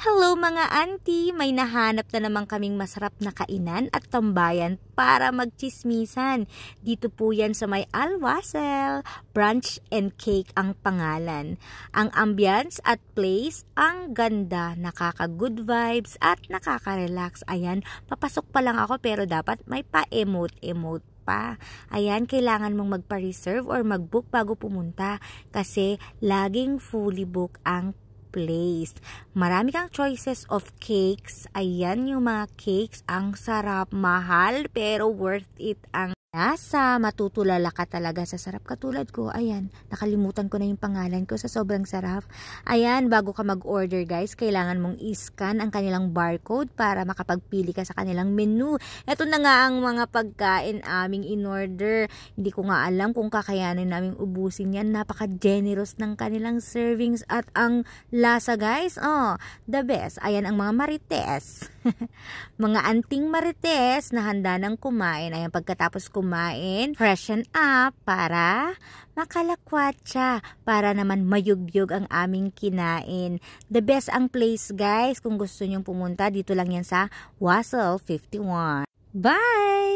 Hello mga auntie! May nahanap na naman kaming masarap na kainan at tambayan para magchismisan. Dito po yan sa may Alwasel. Brunch and Cake ang pangalan. Ang ambience at place, ang ganda, nakaka-good vibes at nakaka-relax. Ayan, papasok pa lang ako pero dapat may pa-emote-emote pa. Ayan, kailangan mong magpa-reserve or mag-book bago pumunta kasi laging fully book ang place. Marami kang choices of cakes. Ayan yung mga cakes. Ang sarap, mahal, pero worth it ang lasa. Matutulala ka talaga sa sarap. Katulad ko, ayan, nakalimutan ko na yung pangalan ko sa sobrang sarap. Ayan, bago ka mag-order guys, kailangan mong i-scan ang kanilang barcode para makapagpili ka sa kanilang menu. Ito na nga ang mga pagkain aming in-order. Hindi ko nga alam kung kakayanin naming ubusin yan. Napaka-generous ng kanilang servings at ang lasa guys, oh, the best. Ayan ang mga marites. Mga anting marites na handa ng kumain. Ayan, pagkatapos kumain, freshen up para makalakwatsa, para naman mayugyog ang aming kinain. The best ang place guys. Kung gusto nyong pumunta, dito lang yan sa Wasel 51. Bye!